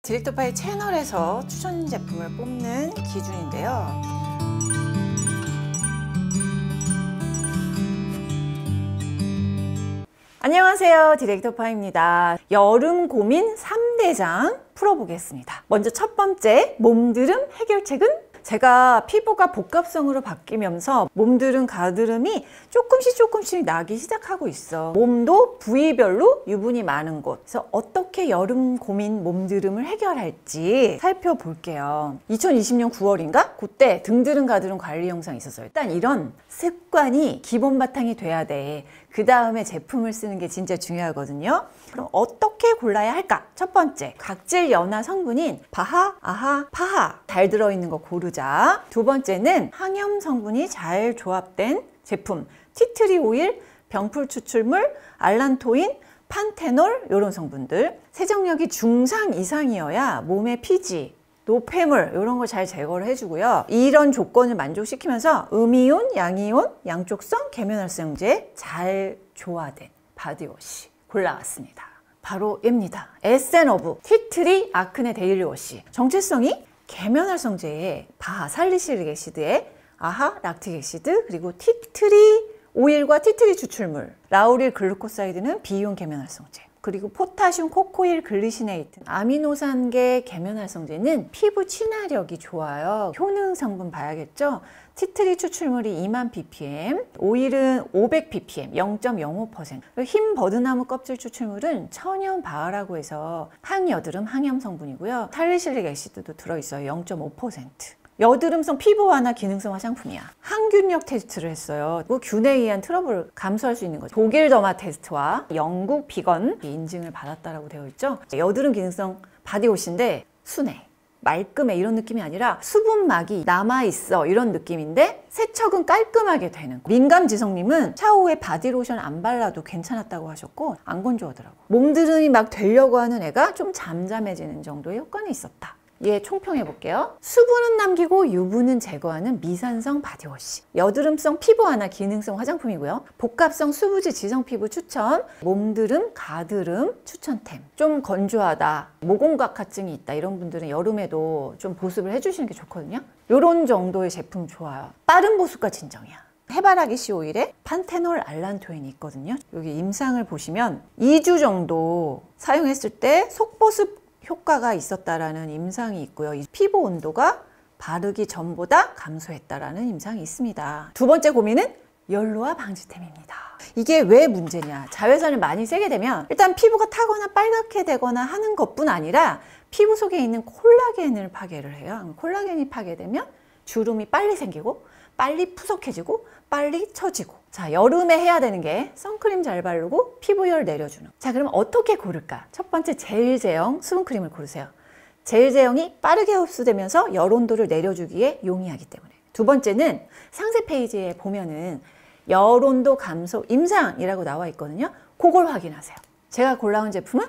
디렉터파이 채널에서 추천 제품을 뽑는 기준인데요. 안녕하세요, 디렉터파이입니다. 여름 고민 3대장 풀어보겠습니다. 먼저 첫 번째, 몸드름 해결책은? 제가 피부가 복합성으로 바뀌면서 몸드름, 가드름이 조금씩 나기 시작하고 있어. 몸도 부위별로 유분이 많은 곳. 그래서 어떻게 여름 고민 몸드름을 해결할지 살펴볼게요. 2020년 9월인가? 그때 등드름, 가드름 관리 영상이 있었어요. 일단 이런 습관이 기본 바탕이 돼야 돼. 그 다음에 제품을 쓰는 게 진짜 중요하거든요. 그럼 어떻게 골라야 할까? 첫 번째, 각질 연화 성분인 바하, 아하, 파하 잘 들어있는 거 고르자. 두 번째는 항염 성분이 잘 조합된 제품, 티트리 오일, 병풀 추출물, 알란토인, 판테놀 이런 성분들. 세정력이 중상 이상이어야 몸의 피지, 노폐물 이런 걸 잘 제거를 해주고요. 이런 조건을 만족시키면서 음이온, 양이온, 양쪽성 계면활성제 잘 조화된 바디워시 골라왔습니다. 바로 얘입니다. 에센오브 티트리 아크네 데일리 워시. 정체성이 계면활성제에 바하 살리실릭 애시드에 아하 락틱 애시드, 그리고 티트리 오일과 티트리 추출물, 라우릴 글루코사이드는 비이온 계면활성제, 그리고 포타슘 코코일 글리시네이트, 아미노산계 계면활성제는 피부 친화력이 좋아요. 효능 성분 봐야겠죠. 티트리 추출물이 2만 ppm, 오일은 500 ppm, 0.05%. 흰 버드나무 껍질 추출물은 천연 바하라고 해서 항여드름, 항염 성분이고요. 살리실릭 애시드도 들어있어요. 0.5%. 여드름성 피부 완화 기능성 화장품이야. 항균력 테스트를 했어요. 균에 의한 트러블을 감소할 수 있는 거죠. 독일 더마 테스트와 영국 비건 인증을 받았다라고 되어 있죠. 여드름 기능성 바디워시인데 순해, 말끔해 이런 느낌이 아니라 수분막이 남아있어 이런 느낌인데 세척은 깔끔하게 되는. 민감지성님은 샤워 후에 바디로션 안 발라도 괜찮았다고 하셨고 안 건조하더라고. 몸드름이 막 되려고 하는 애가 좀 잠잠해지는 정도의 효과는 있었다. 예, 총평해 볼게요. 수분은 남기고 유분은 제거하는 미산성 바디워시. 여드름성 피부 완화 기능성 화장품이고요. 복합성 수부지 지성 피부 추천. 몸드름, 가드름 추천템. 좀 건조하다, 모공각화증이 있다 이런 분들은 여름에도 좀 보습을 해주시는 게 좋거든요. 이런 정도의 제품 좋아요. 빠른 보습과 진정이야. 해바라기 씨 오일에 판테놀 알란토인이 있거든요. 여기 임상을 보시면 2주 정도 사용했을 때 속보습 효과가 있었다라는 임상이 있고요. 이 피부 온도가 바르기 전보다 감소했다라는 임상이 있습니다. 두 번째 고민은 연로화 방지템입니다. 이게 왜 문제냐? 자외선을 많이 쐬게 되면 일단 피부가 타거나 빨갛게 되거나 하는 것뿐 아니라 피부 속에 있는 콜라겐을 파괴를 해요. 콜라겐이 파괴되면 주름이 빨리 생기고 빨리 푸석해지고 빨리 처지고. 자, 여름에 해야 되는 게 선크림 잘 바르고 피부열 내려주는. 자, 그럼 어떻게 고를까? 첫 번째, 젤 제형 수분크림을 고르세요. 젤 제형이 빠르게 흡수되면서 열 온도를 내려주기에 용이하기 때문에. 두 번째는 상세 페이지에 보면은 열 온도 감소 임상이라고 나와 있거든요. 그걸 확인하세요. 제가 골라온 제품은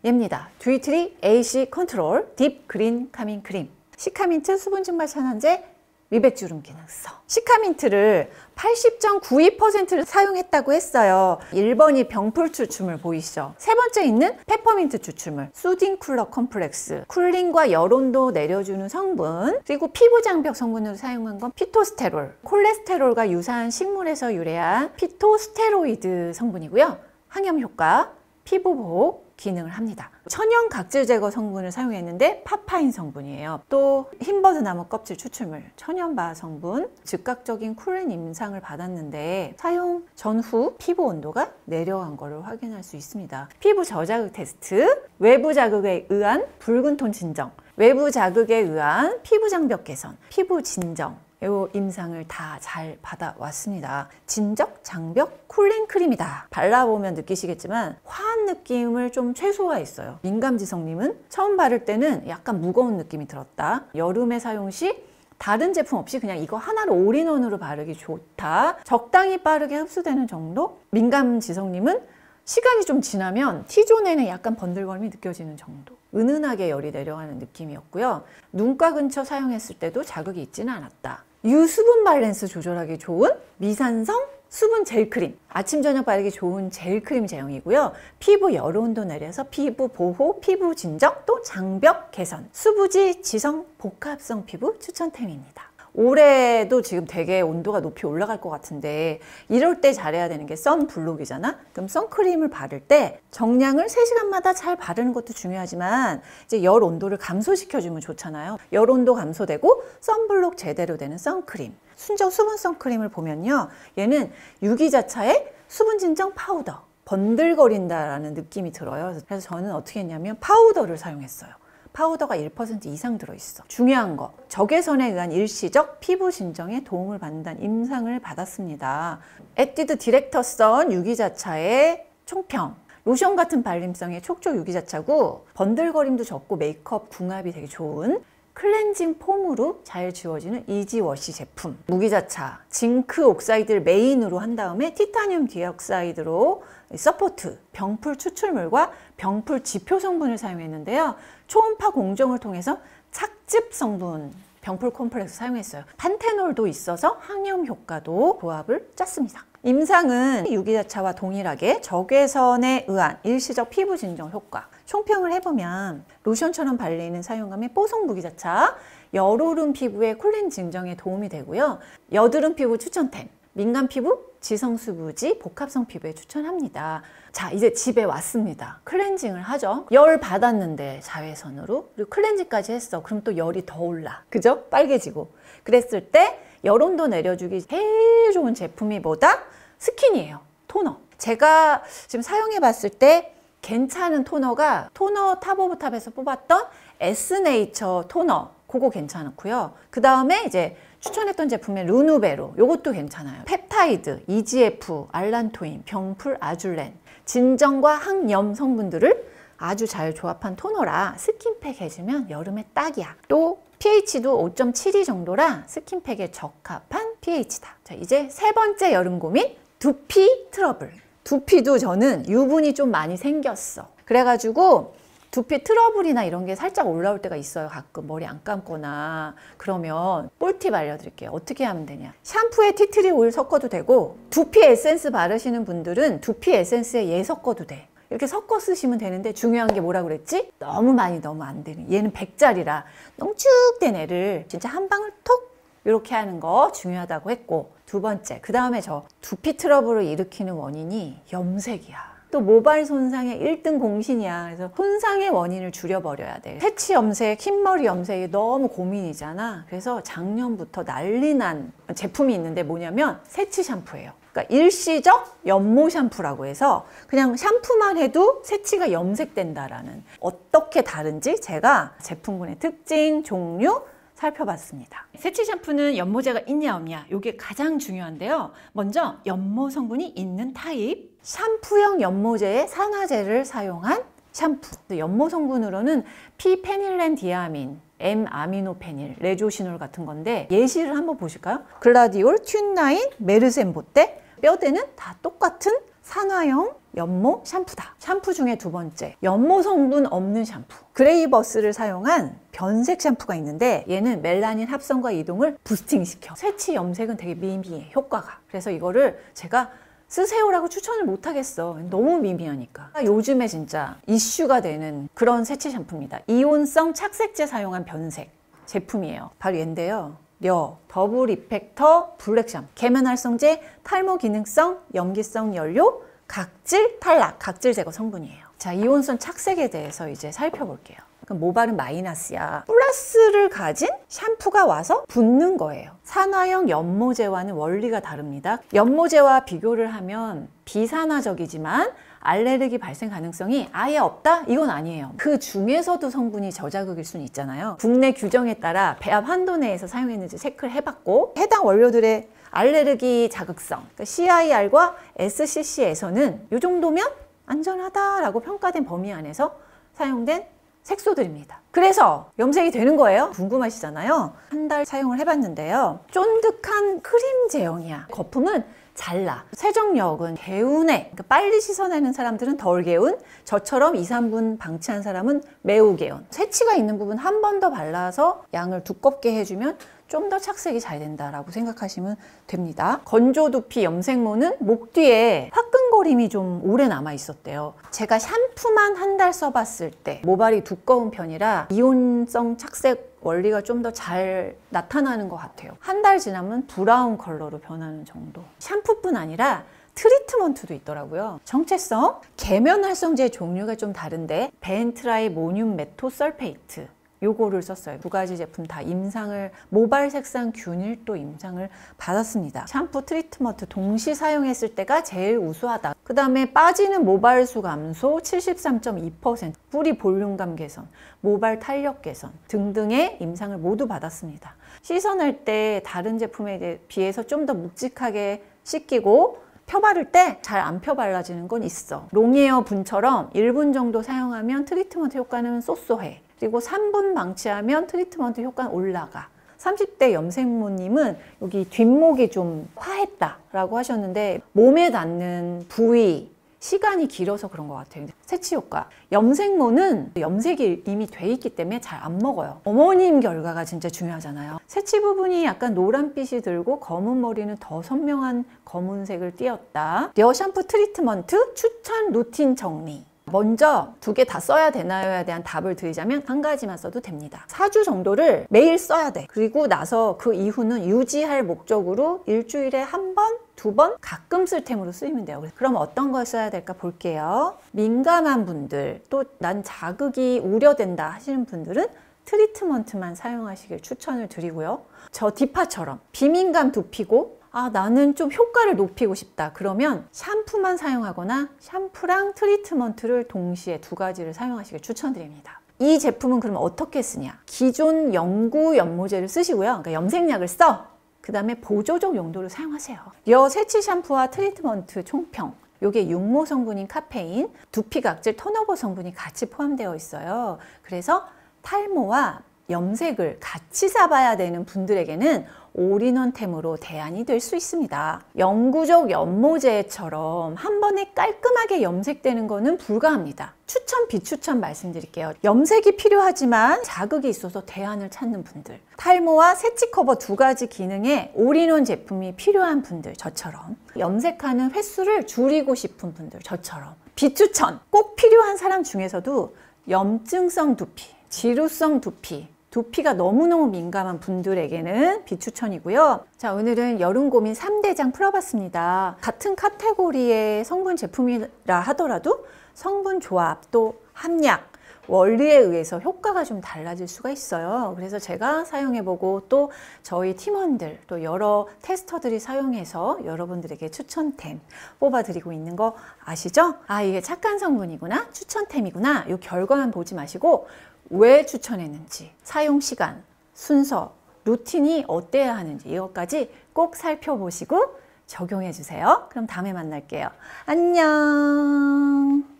얘입니다. 듀이트리 AC 컨트롤 딥 그린 카밍 크림. 시카민트 수분 증발 천연제 미백주름 기능성. 시카민트를 80.92%를 사용했다고 했어요. 1번이 병풀 추출물 보이시죠? 세 번째 있는 페퍼민트 추출물, 수딩 쿨러 컴플렉스, 쿨링과 열온도 내려주는 성분, 그리고 피부 장벽 성분으로 사용한 건 피토스테롤, 콜레스테롤과 유사한 식물에서 유래한 피토스테로이드 성분이고요. 항염 효과, 피부 보호 기능을 합니다. 천연 각질 제거 성분을 사용했는데 파파인 성분이에요. 또 흰버드나무 껍질 추출물, 천연바 성분, 즉각적인 쿨링 임상을 받았는데 사용 전후 피부 온도가 내려간 것을 확인할 수 있습니다. 피부 저자극 테스트, 외부 자극에 의한 붉은 톤 진정, 외부 자극에 의한 피부 장벽 개선, 피부 진정, 이 임상을 다 잘 받아왔습니다. 진적, 장벽, 쿨링 크림이다. 발라보면 느끼시겠지만 화한 느낌을 좀 최소화했어요. 민감지성님은 처음 바를 때는 약간 무거운 느낌이 들었다. 여름에 사용 시 다른 제품 없이 그냥 이거 하나로 올인원으로 바르기 좋다. 적당히 빠르게 흡수되는 정도? 민감지성님은 시간이 좀 지나면 T존에는 약간 번들거림이 느껴지는 정도. 은은하게 열이 내려가는 느낌이었고요. 눈가 근처 사용했을 때도 자극이 있지는 않았다. 유수분 밸런스 조절하기 좋은 미산성 수분 젤크림, 아침 저녁 바르기 좋은 젤크림 제형이고요. 피부 열온도 내려서 피부 보호, 피부 진정, 또 장벽 개선, 수부지 지성 복합성 피부 추천템입니다. 올해도 지금 되게 온도가 높이 올라갈 것 같은데 이럴 때 잘해야 되는 게 선블록이잖아. 그럼 선크림을 바를 때 정량을 3시간마다 잘 바르는 것도 중요하지만 이제 열 온도를 감소시켜주면 좋잖아요. 열 온도 감소되고 선블록 제대로 되는 선크림, 순정 수분 선크림을 보면요, 얘는 유기자차의 수분 진정 파우더, 번들거린다라는 느낌이 들어요. 그래서 저는 어떻게 했냐면 파우더를 사용했어요. 파우더가 1% 이상 들어있어. 중요한 거, 적외선에 의한 일시적 피부 진정에 도움을 받는다는 임상을 받았습니다. 에뛰드 디렉터 선 유기자차의 총평, 로션 같은 발림성의 촉촉 유기자차고 번들거림도 적고 메이크업 궁합이 되게 좋은 클렌징 폼으로 잘 지워지는 이지워시 제품. 무기자차, 징크 옥사이드를 메인으로 한 다음에 티타늄 디옥사이드로 서포트, 병풀 추출물과 병풀 지표 성분을 사용했는데요. 초음파 공정을 통해서 착즙 성분 병풀 콤플렉스 사용했어요. 판테놀도 있어서 항염 효과도 조합을 짰습니다. 임상은 유기자차와 동일하게 적외선에 의한 일시적 피부 진정 효과. 총평을 해보면 로션처럼 발리는 사용감의 뽀송 무기자차, 여오름 피부의 콜린 진정에 도움이 되고요. 여드름 피부 추천템, 민감 피부, 지성수부지, 복합성 피부에 추천합니다. 자, 이제 집에 왔습니다. 클렌징을 하죠. 열 받았는데 자외선으로, 그리고 클렌징까지 했어. 그럼 또 열이 더 올라. 그죠? 빨개지고. 그랬을 때 열 온도 내려주기 제일 좋은 제품이 뭐다? 스킨이에요. 토너. 제가 지금 사용해 봤을 때 괜찮은 토너가 토너 탑 오브 탑에서 뽑았던 에스네이처 토너. 그거 괜찮고요. 그 다음에 이제 추천했던 제품의 르누베로, 요것도 괜찮아요. 펩타이드, EGF, 알란토인, 병풀, 아줄렌, 진정과 항염 성분들을 아주 잘 조합한 토너라 스킨팩 해주면 여름에 딱이야. 또 pH도 5.72 정도라 스킨팩에 적합한 pH다. 자, 이제 세 번째 여름 고민, 두피 트러블. 두피도 저는 유분이 좀 많이 생겼어. 그래가지고 두피 트러블이나 이런 게 살짝 올라올 때가 있어요. 가끔 머리 안 감거나. 그러면 꿀팁 알려드릴게요. 어떻게 하면 되냐. 샴푸에 티트리 오일 섞어도 되고, 두피 에센스 바르시는 분들은 두피 에센스에 얘 섞어도 돼. 이렇게 섞어 쓰시면 되는데, 중요한 게 뭐라 그랬지? 너무 많이 넣으면 안 되는. 얘는 100짜리라 농축된 애를 진짜 한 방울 톡 이렇게 하는 거 중요하다고 했고, 두 번째, 그 다음에 저 두피 트러블을 일으키는 원인이 염색이야. 또 모발 손상의 1등 공신이야. 그래서 손상의 원인을 줄여버려야 돼. 새치 염색, 흰머리 염색이 너무 고민이잖아. 그래서 작년부터 난리 난 제품이 있는데 뭐냐면 새치 샴푸예요. 그러니까 일시적 연모 샴푸라고 해서 그냥 샴푸만 해도 새치가 염색된다라는. 어떻게 다른지 제가 제품군의 특징, 종류 살펴봤습니다. 새치 샴푸는 연모제가 있냐 없냐, 이게 가장 중요한데요. 먼저 연모 성분이 있는 타입, 샴푸형 연모제에 산화제를 사용한 샴푸. 연모 성분으로는 피페닐렌디아민, M아미노페닐, 레조시놀 같은 건데 예시를 한번 보실까요? 글라디올, 튠나인, 메르센보테. 뼈대는 다 똑같은 산화형 연모 샴푸다. 샴푸 중에 두 번째, 연모 성분 없는 샴푸. 그레이버스를 사용한 변색 샴푸가 있는데 얘는 멜라닌 합성과 이동을 부스팅시켜. 새치 염색은 되게 미미해, 효과가. 그래서 이거를 제가 쓰세요라고 추천을 못 하겠어. 너무 미미하니까. 요즘에 진짜 이슈가 되는 그런 새치 샴푸입니다. 이온성 착색제 사용한 변색 제품이에요. 바로 얘인데요. 더블 이펙터 블랙 샴푸. 계면 활성제, 탈모 기능성, 염기성 연료, 각질 탈락, 각질 제거 성분이에요. 자, 이온성 착색에 대해서 이제 살펴볼게요. 그럼 모발은 마이너스야. 플러스를 가진 샴푸가 와서 붓는 거예요. 산화형 연모제와는 원리가 다릅니다. 연모제와 비교를 하면 비산화적이지만 알레르기 발생 가능성이 아예 없다? 이건 아니에요. 그 중에서도 성분이 저자극일 수는 있잖아요. 국내 규정에 따라 배합 한도 내에서 사용했는지 체크를 해봤고, 해당 원료들의 알레르기 자극성, 그러니까 CIR과 SCC에서는 이 정도면 안전하다라고 평가된 범위 안에서 사용된 색소들입니다. 그래서 염색이 되는 거예요? 궁금하시잖아요. 한 달 사용을 해봤는데요. 쫀득한 크림 제형이야. 거품은 잘 나. 세정력은 개운해. 그러니까 빨리 씻어내는 사람들은 덜 개운, 저처럼 2, 3분 방치한 사람은 매우 개운. 새치가 있는 부분 한 번 더 발라서 양을 두껍게 해주면 좀 더 착색이 잘 된다라고 생각하시면 됩니다. 건조 두피 염색모는 목 뒤에 화끈거림이 좀 오래 남아 있었대요. 제가 샴푸만 한 달 써봤을 때 모발이 두꺼운 편이라 이온성 착색 원리가 좀 더 잘 나타나는 것 같아요. 한 달 지나면 브라운 컬러로 변하는 정도. 샴푸뿐 아니라 트리트먼트도 있더라고요. 정체성, 계면 활성제 종류가 좀 다른데 벤트라이 모늄 메토설페이트 요거를 썼어요. 두 가지 제품 다 임상을, 모발 색상 균일도 임상을 받았습니다. 샴푸, 트리트먼트 동시 사용했을 때가 제일 우수하다. 그 다음에 빠지는 모발수 감소 73.2%, 뿌리 볼륨감 개선, 모발 탄력 개선 등등의 임상을 모두 받았습니다. 시선할 때 다른 제품에 비해서 좀 더 묵직하게 씻기고 펴 바를 때 잘 안 펴 발라지는 건 있어. 롱웨어 분처럼 1분 정도 사용하면 트리트먼트 효과는 쏘쏘해. 그리고 3분 방치하면 트리트먼트 효과는 올라가. 30대 염색모님은 여기 뒷목이 좀 화했다라고 하셨는데 몸에 닿는 부위, 시간이 길어서 그런 것 같아요. 세치 효과. 염색모는 염색이 이미 돼 있기 때문에 잘 안 먹어요. 어머님 결과가 진짜 중요하잖아요. 세치 부분이 약간 노란빛이 들고 검은 머리는 더 선명한 검은색을 띄었다. 여 샴푸 트리트먼트 추천 루틴 정리. 먼저 두 개 다 써야 되나요에 대한 답을 드리자면 한 가지만 써도 됩니다. 4주 정도를 매일 써야 돼. 그리고 나서 그 이후는 유지할 목적으로 일주일에 한 번, 두 번 가끔 쓸 템으로 쓰이면 돼요. 그럼 어떤 걸 써야 될까 볼게요. 민감한 분들, 또 난 자극이 우려된다 하시는 분들은 트리트먼트만 사용하시길 추천을 드리고요. 저 디파처럼 비민감 두피고 나는 좀 효과를 높이고 싶다. 그러면 샴푸만 사용하거나 샴푸랑 트리트먼트를 동시에 두 가지를 사용하시길 추천드립니다. 이 제품은 그럼 어떻게 쓰냐? 기존 영구 연모제를 쓰시고요. 그러니까 염색약을 써. 그 다음에 보조적 용도로 사용하세요. 여 세치 샴푸와 트리트먼트 총평. 요게 육모 성분인 카페인, 두피 각질 턴오버 성분이 같이 포함되어 있어요. 그래서 탈모와 염색을 같이 잡아야 되는 분들에게는 올인원템으로 대안이 될 수 있습니다. 영구적 연모제처럼 한 번에 깔끔하게 염색되는 거는 불가합니다. 추천, 비추천 말씀드릴게요. 염색이 필요하지만 자극이 있어서 대안을 찾는 분들, 탈모와 세치 커버 두 가지 기능에 올인원 제품이 필요한 분들, 저처럼 염색하는 횟수를 줄이고 싶은 분들, 저처럼 비추천, 꼭 필요한 사람 중에서도 염증성 두피, 지루성 두피, 두피가 너무너무 민감한 분들에게는 비추천이고요. 자, 오늘은 여름 고민 3대장 풀어봤습니다. 같은 카테고리의 성분 제품이라 하더라도 성분 조합, 또 함량, 원리에 의해서 효과가 좀 달라질 수가 있어요. 그래서 제가 사용해보고 또 저희 팀원들, 또 여러 테스터들이 사용해서 여러분들에게 추천템 뽑아드리고 있는 거 아시죠? 이게 착한 성분이구나, 추천템이구나. 이 결과만 보지 마시고 왜 추천했는지, 사용 시간, 순서, 루틴이 어때야 하는지 이것까지 꼭 살펴보시고 적용해 주세요. 그럼 다음에 만날게요. 안녕.